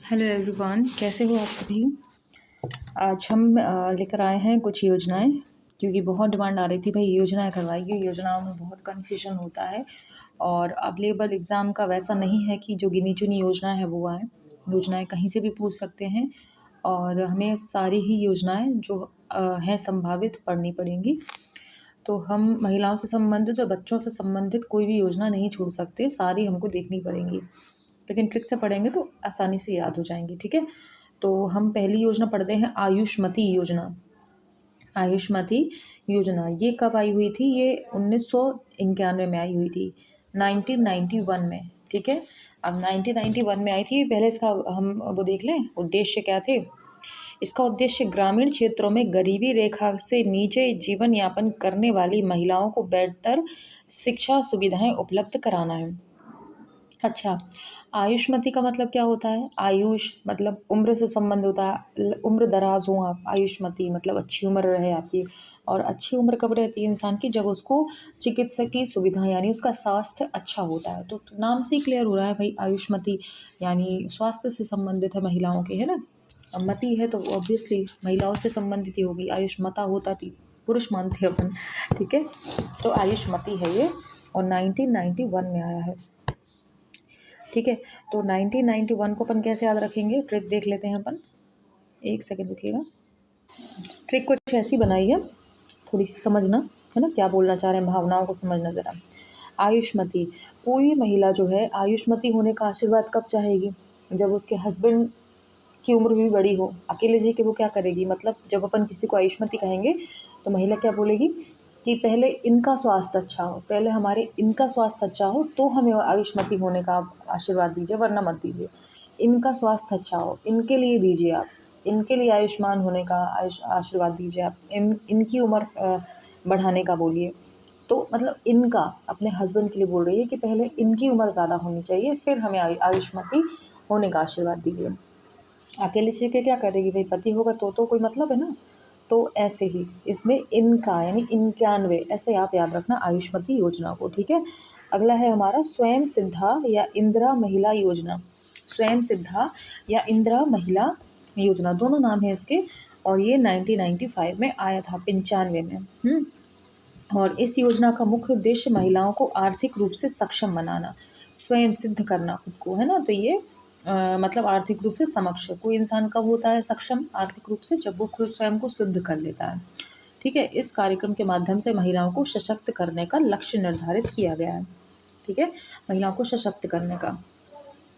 Hello everyone, कैसे हो आप सभी। आज हम लेकर आए हैं कुछ योजनाएं, क्योंकि बहुत डिमांड आ रही थी भाई योजनाएं करवाइए। योजनाओं में बहुत कन्फ्यूजन होता है और अब लेवल एग्ज़ाम का वैसा नहीं है कि जो गिनी चुनी योजना है वो आए। योजनाएं कहीं से भी पूछ सकते हैं और हमें सारी ही योजनाएं जो हैं संभावित पढ़नी पड़ेंगी। तो हम महिलाओं से संबंधित और बच्चों से संबंधित कोई भी योजना नहीं छोड़ सकते, सारी हमको देखनी पड़ेंगी। लेकिन ट्रिक से पढ़ेंगे तो आसानी से याद हो जाएंगी। ठीक है, तो हम पहली योजना पढ़ते हैं, आयुष्मती योजना। आयुष्मती योजना ये कब आई हुई थी? ये 1991 में आई हुई थी, 1991 में। ठीक है, अब 1991 में आई थी। पहले इसका हम वो देख लें, उद्देश्य क्या थे। इसका उद्देश्य ग्रामीण क्षेत्रों में गरीबी रेखा से नीचे जीवन यापन करने वाली महिलाओं को बेहतर शिक्षा सुविधाएं उपलब्ध कराना है। अच्छा, आयुष्मती का मतलब क्या होता है? आयुष मतलब उम्र से संबंध होता है, उम्र दराज हो आप। आयुष्मती मतलब अच्छी उम्र रहे आपकी। और अच्छी उम्र कब रहती है इंसान की? जब उसको चिकित्सकीय सुविधा यानी उसका स्वास्थ्य अच्छा होता है। तो नाम से ही क्लियर हो रहा है भाई, आयुष्मती यानी स्वास्थ्य से संबंधित है महिलाओं के, है ना। अब मती है तो ऑब्वियसली महिलाओं से संबंधित ही होगी, आयुष्मता होता थी पुरुष मानते अपन। ठीक है, तो आयुष्मती है ये और 1991 में आया है। ठीक है, तो 1991 को अपन कैसे याद रखेंगे? ट्रिक देख लेते हैं अपन। एक सेकंड रुकिएगा। ट्रिक कुछ ऐसी बनाई है, थोड़ी सी समझना, है ना क्या बोलना चाह रहे हैं, भावनाओं को समझना ज़रा। आयुष्मती, कोई भी महिला जो है आयुष्मती होने का आशीर्वाद कब चाहेगी? जब उसके हस्बैंड की उम्र भी बड़ी हो। अकेले जी के वो क्या करेगी? मतलब जब अपन किसी को आयुष्मती कहेंगे तो महिला क्या बोलेगी कि पहले इनका स्वास्थ्य अच्छा हो, पहले हमारे इनका स्वास्थ्य अच्छा हो तो हमें आयुष्मती होने का आप आशीर्वाद दीजिए, वरना मत दीजिए। इनका स्वास्थ्य अच्छा हो, इनके लिए दीजिए आप, इनके लिए आयुष्मान होने का आशीर्वाद दीजिए आप, इनकी उम्र बढ़ाने का बोलिए। तो मतलब इनका अपने हस्बैंड के लिए बोल रही है कि पहले इनकी उम्र ज़्यादा होनी चाहिए, फिर हमें आयुष्मती होने का आशीर्वाद दीजिए। अकेले जी के क्या करेगी भाई, पति होगा तो कोई मतलब है ना। तो ऐसे ही इसमें इनका यानी 91 ऐसे आप याद रखना आयुष्मती योजना को। ठीक है, अगला है हमारा स्वयं सिद्धा या इंदिरा महिला योजना। स्वयं सिद्धा या इंदिरा महिला योजना, दोनों नाम है इसके। और ये 1995 में आया था, 95 में। और इस योजना का मुख्य उद्देश्य महिलाओं को आर्थिक रूप से सक्षम बनाना, स्वयं सिद्ध करना खुद को, है ना। तो ये मतलब आर्थिक रूप से समक्ष कोई इंसान कब होता है सक्षम आर्थिक रूप से? जब वो खुद स्वयं को सिद्ध कर लेता है। ठीक है, इस कार्यक्रम के माध्यम से महिलाओं को सशक्त करने का लक्ष्य निर्धारित किया गया है। ठीक है, महिलाओं को सशक्त करने का।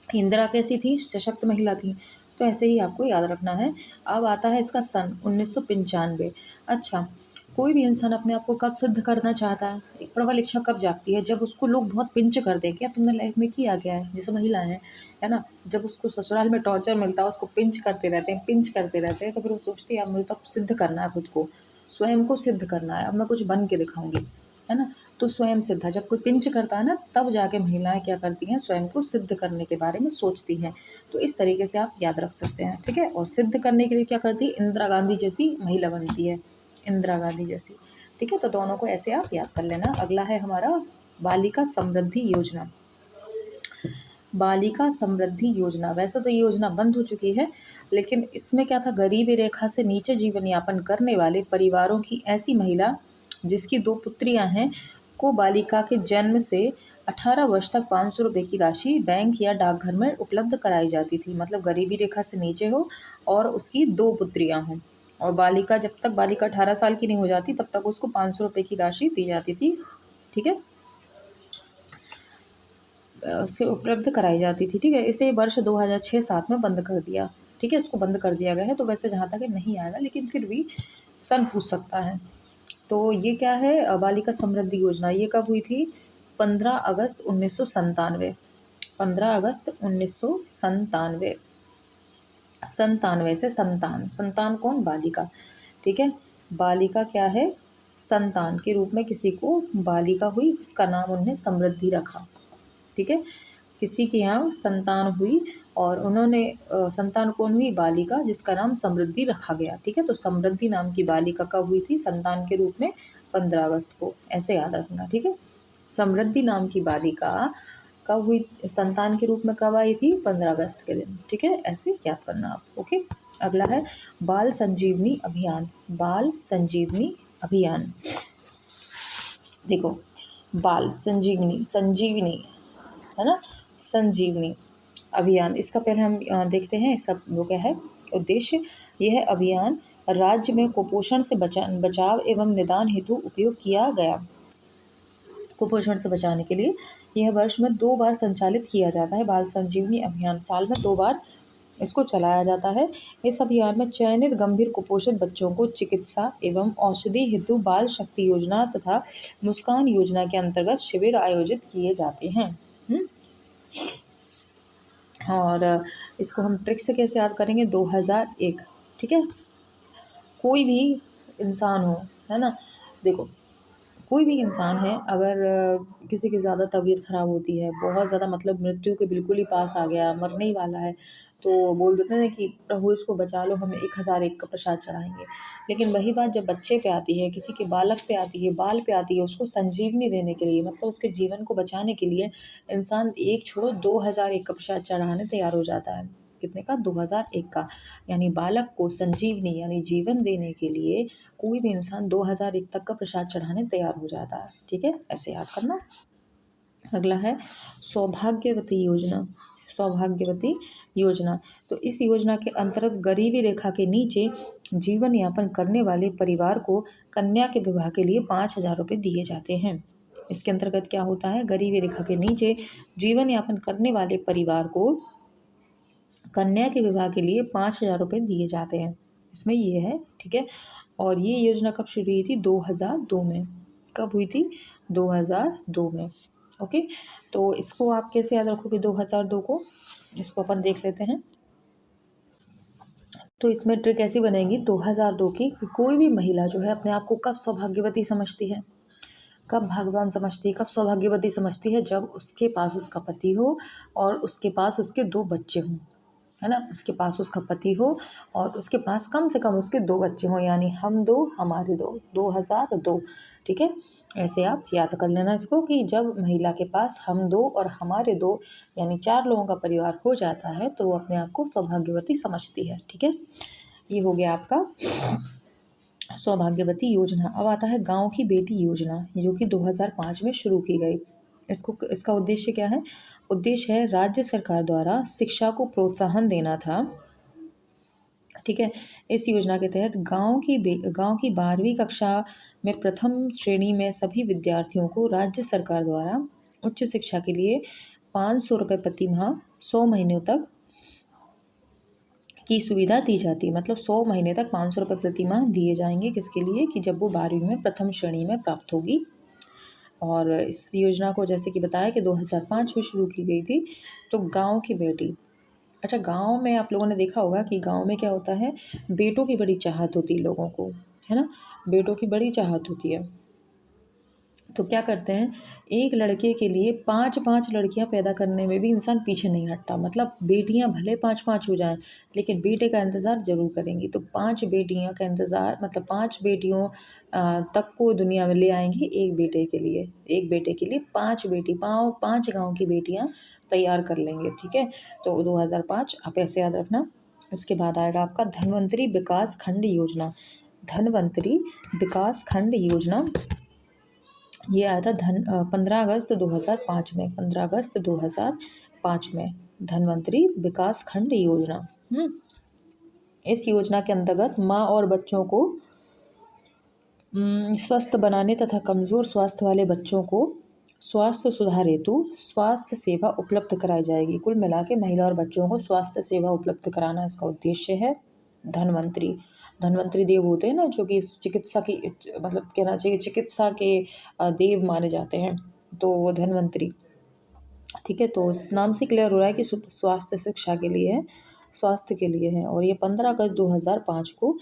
इंदिरा कैसी थी? सशक्त महिला थी, तो ऐसे ही आपको याद रखना है। अब आता है इसका सन 1995। अच्छा, कोई भी इंसान अपने आप को कब सिद्ध करना चाहता है? एक प्रबल इच्छा कब जागती है? जब उसको लोग बहुत पिंच कर दें। क्या तुमने लाइफ में किया गया है? जैसे महिला है ना, जब उसको ससुराल में टॉर्चर मिलता है, उसको पिंच करते रहते हैं, पिंच करते रहते हैं, तो फिर वो सोचती है अब मुझे तो सिद्ध करना है खुद को, स्वयं को सिद्ध करना है, अब मैं कुछ बन के दिखाऊंगी, है ना। तो स्वयं सिद्धा, जब कोई पिंच करता है ना, तब जाके महिलाएं क्या करती हैं? स्वयं को सिद्ध करने के बारे में सोचती हैं। तो इस तरीके से आप याद रख सकते हैं। ठीक है, और सिद्ध करने के लिए क्या करती है? इंदिरा गांधी जैसी महिला बनती है, इंदिरा गांधी जैसी। ठीक है, तो दोनों को ऐसे आप याद कर लेना। अगला है हमारा बालिका समृद्धि योजना। बालिका समृद्धि योजना, वैसे तो ये योजना बंद हो चुकी है, लेकिन इसमें क्या था? गरीबी रेखा से नीचे जीवन यापन करने वाले परिवारों की ऐसी महिला जिसकी 2 पुत्रियां हैं को बालिका के जन्म से 18 वर्ष तक 500 रुपये की राशि बैंक या डाकघर में उपलब्ध कराई जाती थी। मतलब गरीबी रेखा से नीचे हो और उसकी 2 पुत्रियां हों, और बालिका जब तक बालिका 18 साल की नहीं हो जाती तब तक उसको 500 रुपये की राशि दी जाती थी। ठीक है, उसे उपलब्ध कराई जाती थी। ठीक है, इसे वर्ष 2006-7 में बंद कर दिया। ठीक है, इसको बंद कर दिया गया है। तो वैसे जहाँ तक है नहीं आएगा, लेकिन फिर भी सन पूछ सकता है। तो ये क्या है? बालिका समृद्धि योजना ये कब हुई थी? 15 अगस्त 1997। 15 अगस्त 1997। 97 से संतान, संतान कौन? बालिका। ठीक है, बालिका क्या है? संतान के रूप में किसी को बालिका हुई जिसका नाम उन्हें समृद्धि रखा। ठीक है, किसी के यहाँ संतान हुई और उन्होंने संतान कौन हुई? बालिका, जिसका नाम समृद्धि रखा गया। ठीक है, तो समृद्धि नाम की बालिका कब हुई थी संतान के रूप में? 15 अगस्त को, ऐसे याद रखना। ठीक है, समृद्धि नाम की बालिका कब हुई, संतान के रूप में कब आई थी, 15 अगस्त के दिन। ठीक है, ऐसे याद करना आप। ओके, अगला है बाल संजीवनी अभियान। बाल संजीवनी अभियान, देखो बाल संजीवनी, संजीवनी है ना, संजीवनी अभियान, इसका पहले हम देखते हैं इसका वो क्या है उद्देश्य। यह अभियान राज्य में कुपोषण से बचाव एवं निदान हेतु उपयोग किया गया। कुपोषण से बचाने के लिए यह वर्ष में 2 बार संचालित किया जाता है। बाल संजीवनी अभियान साल में 2 बार इसको चलाया जाता है। इस अभियान में चयनित गंभीर कुपोषित बच्चों को चिकित्सा एवं औषधि हेतु बाल शक्ति योजना तथा मुस्कान योजना के अंतर्गत शिविर आयोजित किए जाते हैं। और इसको हम ट्रिक से कैसे याद करेंगे, 2001। ठीक है, कोई भी इंसान हो, है ना, देखो कोई भी इंसान है, अगर किसी की ज़्यादा तबीयत ख़राब होती है, बहुत ज़्यादा मतलब मृत्यु के बिल्कुल ही पास आ गया, मरने ही वाला है, तो बोल देते हैं कि प्रभु इसको बचा लो, हम 1001 का प्रसाद चढ़ाएँगे। लेकिन वही बात जब बच्चे पे आती है, किसी के बालक पे आती है, बाल पे आती है, उसको संजीवनी देने के लिए, मतलब उसके जीवन को बचाने के लिए इंसान एक छोड़ो 2001 का प्रसाद चढ़ाने तैयार हो जाता है। कितने का, 2001 का। यानी बालक को संजीवनी यानी जीवन देने के लिए कोई भी इंसान 2001 तक का प्रसाद चढ़ाने तैयार हो जाता है। ठीक है, ऐसे याद करना। अगला है सौभाग्यवती योजना। सौभाग्यवती योजना, तो इस योजना के अंतर्गत गरीबी रेखा के नीचे जीवन यापन करने वाले परिवार को कन्या के विवाह के लिए 5,000 रुपये दिए जाते हैं। इसके अंतर्गत क्या होता है, गरीबी रेखा के नीचे जीवन यापन करने वाले परिवार को कन्या के विवाह के लिए 5,000 रुपये दिए जाते हैं। इसमें ये है। ठीक है, और ये योजना कब शुरू हुई थी, 2002 में। कब हुई थी, 2002 में। ओके, तो इसको आप कैसे याद रखोगे 2002 को, इसको अपन देख लेते हैं। तो इसमें ट्रिक ऐसी बनेगी 2002 की कि कोई भी महिला जो है अपने आप को कब सौभाग्यवती समझती है, कब भाग्यवान समझती है, कब सौभाग्यवती समझती है, जब उसके पास उसका पति हो और उसके पास उसके 2 बच्चे हों, है ना, उसके पास उसका पति हो और उसके पास कम से कम उसके 2 बच्चे हों, यानी हम 2 हमारे 2, 2002। ठीक है, ऐसे आप याद कर लेना इसको कि जब महिला के पास हम 2 और हमारे 2 यानी 4 लोगों का परिवार हो जाता है तो वो अपने आप को सौभाग्यवती समझती है। ठीक है, ये हो गया आपका सौभाग्यवती योजना। अब आता है गांव की बेटी योजना, जो कि 2005 में शुरू की गई। इसका उद्देश्य क्या है, उद्देश्य है राज्य सरकार द्वारा शिक्षा को प्रोत्साहन देना था। ठीक है, इस योजना के तहत गांव की 12वीं कक्षा में प्रथम श्रेणी में सभी विद्यार्थियों को राज्य सरकार द्वारा उच्च शिक्षा के लिए 500 रुपये प्रति माह 100 महीनों तक की सुविधा दी जाती है। मतलब 100 महीने तक 500 रुपये प्रति माह दिए जाएंगे, किसके लिए, कि जब वो 12वीं में प्रथम श्रेणी में प्राप्त होगी। और इस योजना को जैसे कि बताया कि 2005 में शुरू की गई थी। तो गांव की बेटी, अच्छा गांव में आप लोगों ने देखा होगा कि गांव में क्या होता है, बेटों की बड़ी चाहत होती है लोगों को, है ना, बेटों की बड़ी चाहत होती है। तो क्या करते हैं, एक लड़के के लिए 5-5 लड़कियां पैदा करने में भी इंसान पीछे नहीं हटता। मतलब बेटियां भले 5-5 हो जाएं, लेकिन बेटे का इंतज़ार ज़रूर करेंगी। तो 5 बेटियां का इंतज़ार, मतलब 5 बेटियों तक को दुनिया में ले आएंगी एक बेटे के लिए। एक बेटे के लिए 5 बेटी, 5 गाँव की बेटियाँ तैयार कर लेंगे। ठीक है, तो 2005 आप ऐसे याद रखना। इसके बाद आएगा आपका धन्वंतरी विकास खंड योजना। धन्वंतरी विकास खंड योजना, ये आया था 15 अगस्त 2005 में। 15 अगस्त 2005 में धन्वंतरी विकास खंड योजना। इस योजना के अंतर्गत माँ और बच्चों को स्वस्थ बनाने तथा कमज़ोर स्वास्थ्य वाले बच्चों को स्वास्थ्य सुधार हेतु स्वास्थ्य सेवा उपलब्ध कराई जाएगी। कुल मिला के महिला और बच्चों को स्वास्थ्य सेवा उपलब्ध कराना इसका उद्देश्य है। धन्वंतरी देव होते हैं ना, जो कि चिकित्सा की, मतलब कहना चाहिए चिकित्सा के देव माने जाते हैं, तो वो धन्वंतरी। ठीक है, तो नाम से क्लियर हो रहा है कि स्वास्थ्य शिक्षा के लिए है, स्वास्थ्य के लिए है। और ये 15 अगस्त 2005 को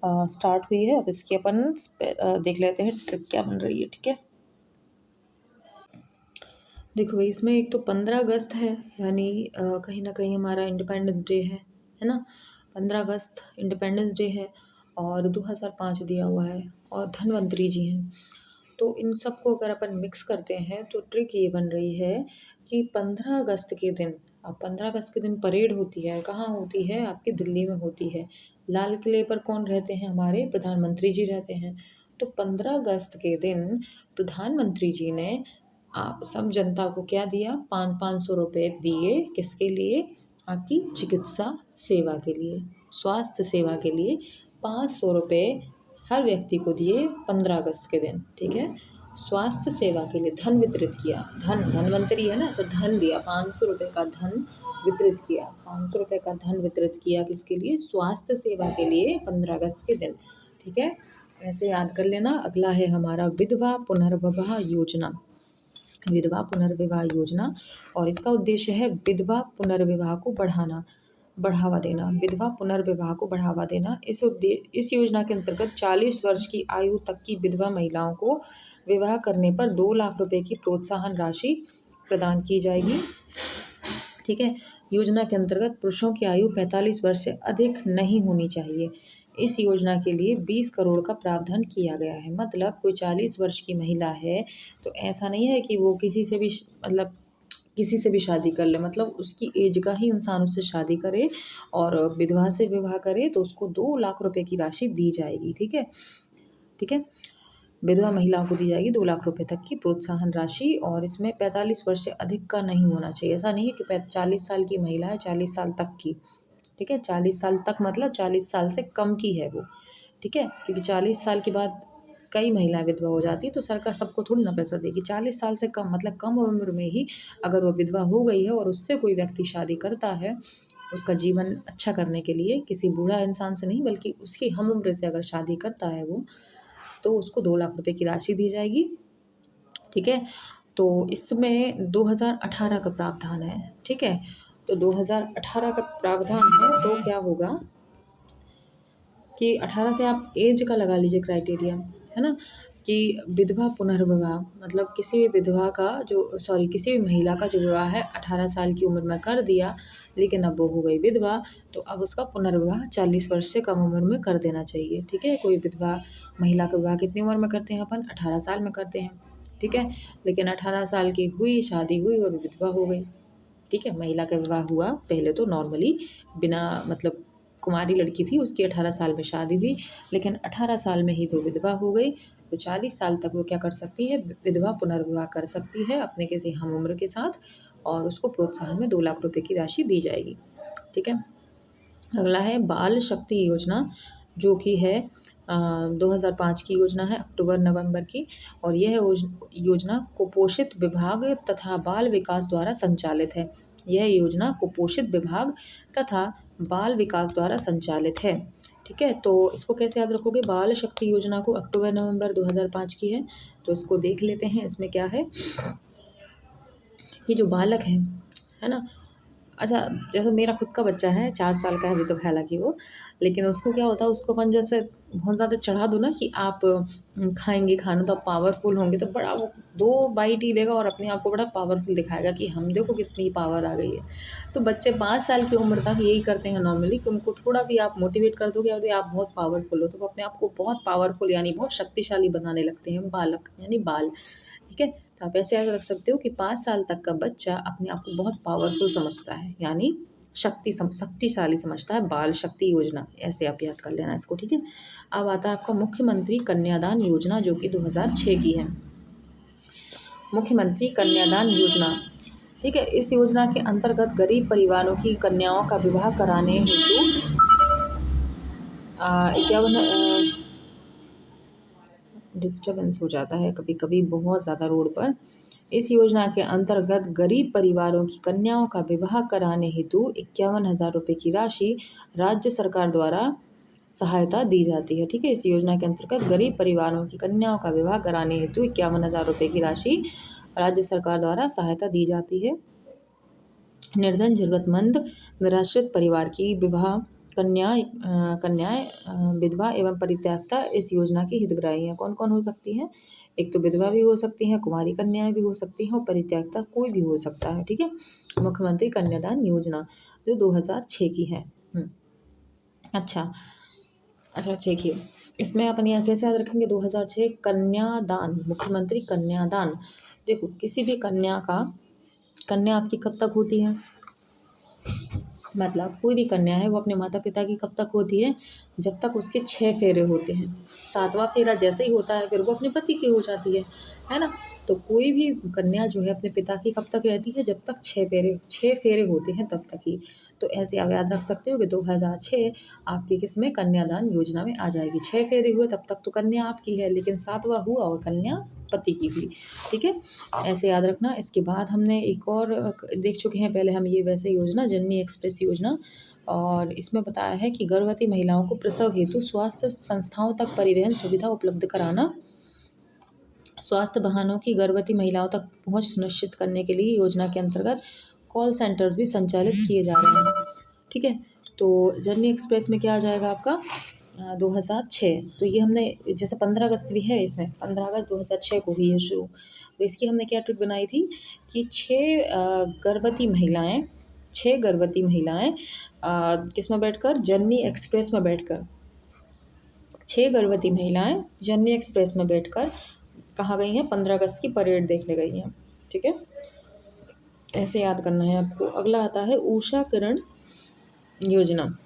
स्टार्ट हुई है। अब इसकी अपन देख लेते हैं ट्रिक क्या बन रही है। ठीक है, देखो भाई, इसमें एक तो 15 अगस्त है, यानी कहीं ना कहीं हमारा इंडिपेंडेंस डे है ना, 15 अगस्त इंडिपेंडेंस डे है और 2005 दिया हुआ है और धन्वंतरी जी हैं। तो इन सबको अगर अपन मिक्स करते हैं तो ट्रिक ये बन रही है कि 15 अगस्त के दिन, अब 15 अगस्त के दिन परेड होती है, कहाँ होती है? आपकी दिल्ली में होती है। लाल किले पर कौन रहते हैं? हमारे प्रधानमंत्री जी रहते हैं। तो 15 अगस्त के दिन प्रधानमंत्री जी ने आप सब जनता को क्या दिया? 500 रुपये दिए, किसके लिए? आपकी चिकित्सा सेवा के लिए, स्वास्थ्य सेवा के लिए 500 रुपये हर व्यक्ति को दिए 15 अगस्त के दिन, ठीक है। स्वास्थ्य सेवा के लिए धन वितरित किया, धनवंतरी है ना, तो धन दिया, 500 रुपये का धन वितरित किया, 500 रुपये का धन वितरित किया किसके लिए? स्वास्थ्य सेवा के लिए 15 अगस्त के दिन, ठीक है। ऐसे याद कर लेना। अगला है हमारा विधवा पुनर्विवाह योजना। विधवा पुनर्विवाह योजना, और इसका उद्देश्य है विधवा पुनर्विवाह को बढ़ावा देना, विधवा पुनर्विवाह को बढ़ावा देना। इस योजना के अंतर्गत 40 वर्ष की आयु तक की विधवा महिलाओं को विवाह करने पर 2 लाख रुपए की प्रोत्साहन राशि प्रदान की जाएगी, ठीक है। योजना के अंतर्गत पुरुषों की आयु 45 वर्ष से अधिक नहीं होनी चाहिए। इस योजना के लिए 20 करोड़ का प्रावधान किया गया है। मतलब कोई 40 वर्ष की महिला है तो ऐसा नहीं है कि वो किसी से भी मतलब किसी से भी शादी कर ले, मतलब उसकी एज का ही इंसान उससे शादी करे और विधवा से विवाह करे तो उसको 2 लाख रुपए की राशि दी जाएगी, ठीक है, ठीक है। विधवा महिलाओं को दी जाएगी 2 लाख रुपए तक की प्रोत्साहन राशि, और इसमें 45 वर्ष से अधिक का नहीं होना चाहिए। ऐसा नहीं है कि 40 साल की महिला है, 40 साल तक की, ठीक है। 40 साल तक मतलब 40 साल से कम की है वो, ठीक है, क्योंकि 40 साल के बाद कई महिलाएं विधवा हो जाती है तो सरकार सबको थोड़ी ना पैसा देगी। 40 साल से कम मतलब कम उम्र में ही अगर वो विधवा हो गई है और उससे कोई व्यक्ति शादी करता है उसका जीवन अच्छा करने के लिए, किसी बूढ़ा इंसान से नहीं बल्कि उसकी हम उम्र से अगर शादी करता है वो, तो उसको 2 लाख रुपए की राशि दी जाएगी, ठीक है। तो इसमें 2018 का प्रावधान है, ठीक है। तो 2018 का प्रावधान है तो क्या होगा कि 18 से आप एज का लगा लीजिए क्राइटेरिया, है ना, कि विधवा पुनर्विवाह मतलब किसी भी विधवा का किसी भी महिला का जो विवाह है 18 साल की उम्र में कर दिया, लेकिन अब वो हो गई विधवा, तो अब उसका पुनर्विवाह 40 वर्ष से कम उम्र में कर देना चाहिए, ठीक है। कोई विधवा महिला का विवाह कितनी उम्र में करते हैं अपन? 18 साल में करते हैं, ठीक है। लेकिन 18 साल की हुई, शादी हुई और विधवा हो गई, ठीक है। महिला का विवाह हुआ पहले तो नॉर्मली बिना मतलब कुमारी लड़की थी, उसकी 18 साल में शादी हुई, लेकिन 18 साल में ही वो विधवा हो गई, तो 40 साल तक वो क्या कर सकती है? विधवा पुनर्विवाह कर सकती है अपने किसी हम उम्र के साथ, और उसको प्रोत्साहन में 2 लाख रुपए की राशि दी जाएगी, ठीक है। अगला है बाल शक्ति योजना, जो कि है 2005 की योजना है, अक्टूबर-नवंबर की, और यह योजना कुपोषित विभाग तथा बाल विकास द्वारा संचालित है। यह योजना कुपोषित विभाग तथा बाल विकास द्वारा संचालित है, ठीक है। तो इसको कैसे याद रखोगे? बाल शक्ति योजना को अक्टूबर-नवंबर 2005 की है, तो इसको देख लेते हैं। इसमें क्या है कि जो बालक है ना, अच्छा, जैसे मेरा खुद का बच्चा है 4 साल का है अभी तो हालाँकि वो, लेकिन उसको क्या होता है, उसको अपन जैसे बहुत ज़्यादा चढ़ा दो ना कि आप खाएँगे खाना तो आप पावरफुल होंगे, तो बड़ा वो 2 बाइट ही लेगा और अपने आप को बड़ा पावरफुल दिखाएगा कि हम देखो कितनी पावर आ गई है। तो बच्चे 5 साल की उम्र तक यही करते हैं नॉर्मली कि उनको थोड़ा भी आप मोटिवेट कर दोगे, अरे आप बहुत पावरफुल हो, तो वो अपने आप को बहुत पावरफुल यानी बहुत शक्तिशाली बनाने लगते हैं, बालक यानी बाल, ठीक है। तो आप ऐसे याद रख सकते हो कि 5 साल तक का बच्चा अपने आप को बहुत पावरफुल समझता है, यानी शक्तिशाली समझता है। बाल शक्ति योजना, ऐसे आप याद कर लेना इसको, ठीक है। अब आता है आपका मुख्यमंत्री कन्यादान योजना, जो कि 2006 की है। मुख्यमंत्री कन्यादान योजना, ठीक है। इस योजना के अंतर्गत गरीब परिवारों की कन्याओं का विवाह कराने हेतु 51 डिस्टर्बेंस हो जाता है कभी कभी बहुत ज़्यादा रोड पर। इस योजना के अंतर्गत गरीब परिवारों की कन्याओं का विवाह कराने हेतु 51,000 रुपये की राशि राज्य सरकार द्वारा सहायता दी जाती है, ठीक है। इस योजना के अंतर्गत गरीब परिवारों की कन्याओं का विवाह कराने हेतु 51,000 रुपये की राशि राज्य सरकार द्वारा सहायता दी जाती है। निर्धन, ज़रूरतमंद, निराश्रित परिवार की कन्याएं विधवा एवं परित्यक्ता इस योजना की हितग्राही हैं। कौन कौन हो सकती हैं? एक तो विधवा भी हो सकती हैं, कुमारी कन्याएं भी हो सकती हैं, और परित्यक्ता कोई भी हो सकता है, ठीक है। मुख्यमंत्री कन्यादान योजना जो 2006 की है। अच्छा, देखिए इसमें अपन यहाँ कैसे याद रखेंगे? 2006 कन्यादान, मुख्यमंत्री कन्यादान। देखो किसी भी कन्या का कन्या आपकी कब तक होती है, मतलब कोई भी कन्या है वो अपने माता पिता की कब तक होती है, जब तक उसके 6 फेरे होते हैं। 7वां फेरा जैसे ही होता है फिर वो अपने पति की हो जाती है ना। तो कोई भी कन्या जो है अपने पिता की कब तक रहती है, जब तक 6 फेरे होते हैं तब तक ही। तो ऐसे आप याद रख सकते हो कि 2006 आपकी किसमें कन्यादान योजना में आ जाएगी। 6 फेरे हुए तब तक तो कन्या आपकी है, लेकिन 7वां हुआ और कन्या पति की हुई, ठीक है, ऐसे याद रखना। इसके बाद हमने एक और देख चुके हैं, पहले हम ये वैसे योजना जननी एक्सप्रेस योजना, और इसमें बताया है कि गर्भवती महिलाओं को प्रसव हेतु स्वास्थ्य संस्थाओं तक परिवहन सुविधा उपलब्ध कराना, स्वास्थ्य वाहनों की गर्भवती महिलाओं तक पहुंच सुनिश्चित करने के लिए योजना के अंतर्गत कॉल सेंटर भी संचालित किए जा रहे हैं, ठीक है। तो जननी एक्सप्रेस में क्या आ जाएगा आपका 2006। तो ये हमने जैसे 15 अगस्त भी है, इसमें 15 अगस्त 2006 को हुई है शुरू। तो इसकी हमने क्या ट्वीट बनाई थी कि 6 गर्भवती महिलाएं किस में बैठकर, जननी एक्सप्रेस में बैठकर, 6 गर्भवती महिलाएं जननी एक्सप्रेस में बैठकर कहाँ गई हैं, 15 अगस्त की परेड देखने गई हैं, ठीक है, ऐसे याद करना है आपको। अगला आता है उषा किरण योजना।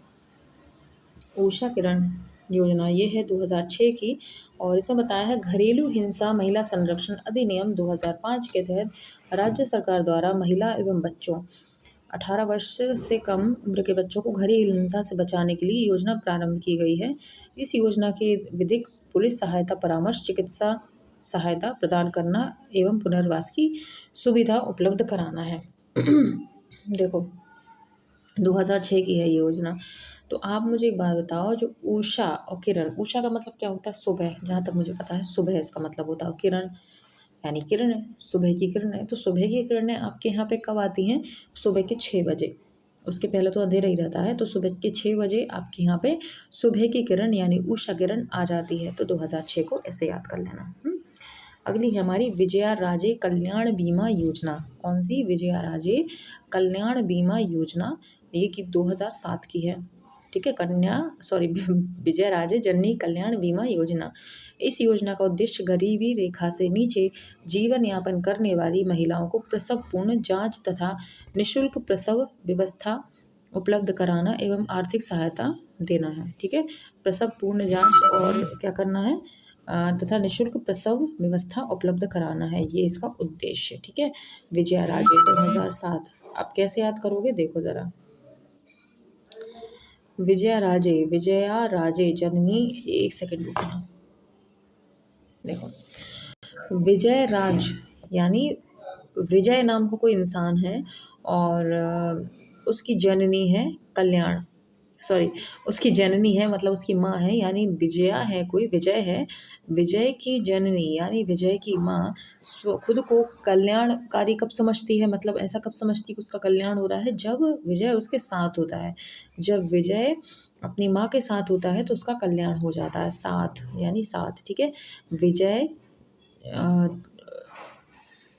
उषा किरण योजना ये है 2006 की, और इसमें बताया है घरेलू हिंसा महिला संरक्षण अधिनियम 2005 के तहत राज्य सरकार द्वारा महिला एवं बच्चों 18 वर्ष से कम उम्र के बच्चों को घरेलू हिंसा से बचाने के लिए योजना प्रारंभ की गई है। इस योजना के विधिक पुलिस सहायता, परामर्श, चिकित्सा सहायता प्रदान करना एवं पुनर्वास की सुविधा उपलब्ध कराना है। देखो 2006 की है ये योजना। तो आप मुझे एक बात बताओ, जो उषा और किरण, उषा का मतलब क्या होता है, सुबह, जहाँ तक मुझे पता है सुबह इसका मतलब होता है, किरण यानी किरण है, सुबह की किरण है। तो सुबह की किरणें आपके यहाँ पे कब आती हैं, सुबह के 6 बजे, उसके पहले तो अंधेरा ही रहता है। तो सुबह के 6 बजे आपके यहाँ पे सुबह की किरण यानी उषा किरण आ जाती है। तो 2006 को ऐसे याद कर लेना। अगली है हमारी विजया राजे कल्याण बीमा योजना। कौन सी, विजया राजे कल्याण बीमा योजना, ये कि 2007 की है, ठीक है। विजय राजे जननी कल्याण बीमा योजना। इस योजना का उद्देश्य गरीबी रेखा से नीचे जीवन यापन करने वाली महिलाओं को प्रसव पूर्ण जांच तथा निःशुल्क प्रसव व्यवस्था उपलब्ध कराना एवं आर्थिक सहायता देना है, ठीक है। प्रसव पूर्ण जांच और क्या करना है, तथा निःशुल्क प्रसव व्यवस्था उपलब्ध कराना है, ये इसका उद्देश्य, ठीक है। विजया राजे 2007। आप कैसे याद करोगे, देखो ज़रा, विजया राजे जननी, एक सेकंड रुकना, देखो विजय राज यानी विजय नाम का कोई इंसान है और उसकी जननी है कल्याण, उसकी जननी है मतलब उसकी माँ है, यानी विजया है, कोई विजय है, विजय की जननी यानी विजय की माँ खुद को कल्याणकारी कब समझती है, मतलब ऐसा कब समझती है कि उसका कल्याण हो रहा है, जब विजय उसके साथ होता है। जब विजय अपनी माँ के साथ होता है तो उसका कल्याण हो जाता है, साथ यानी साथ, ठीक है।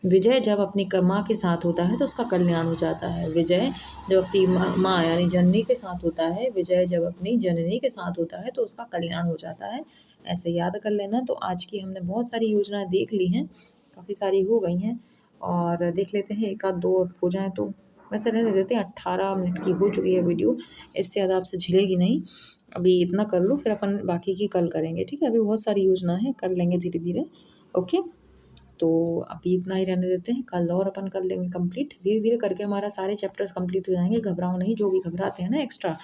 विजय जब अपनी माँ के साथ होता है तो उसका कल्याण हो जाता है। विजय जब अपनी माँ यानी जननी के साथ होता है, विजय जब अपनी जननी के साथ होता है तो उसका कल्याण हो जाता है, ऐसे याद कर लेना। तो आज की हमने बहुत सारी योजनाएं देख ली हैं, काफ़ी सारी हो गई हैं, और देख लेते हैं एक आध दो और हो जाए तो वैसे रहने देते हैं। 18 मिनट की हो चुकी है वीडियो, इससे ज़्यादा आपसे झिलेगी नहीं। अभी इतना कर लो, फिर अपन बाकी की कल करेंगे, ठीक है। अभी बहुत सारी योजना है, कर लेंगे धीरे धीरे, ओके। तो अभी इतना ही रहने देते हैं, कल और अपन कर लेंगे कंप्लीट, धीरे धीरे करके हमारा सारे चैप्टर्स कंप्लीट हो जाएंगे। घबराओ नहीं, जो भी घबराते हैं ना एक्स्ट्रा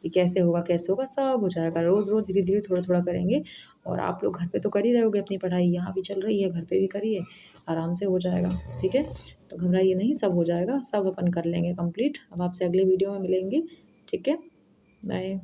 कि कैसे होगा, सब हो जाएगा। रोज़ रोज़ धीरे धीरे थोड़ा थोड़ा करेंगे। और आप लोग घर पे तो कर ही रहे होगे अपनी पढ़ाई, यहाँ भी चल रही है, घर पे भी करिए, आराम से हो जाएगा, ठीक है। तो घबराइए नहीं, सब हो जाएगा, सब अपन कर लेंगे कंप्लीट। अब आपसे अगले वीडियो में मिलेंगे, ठीक है, बाय।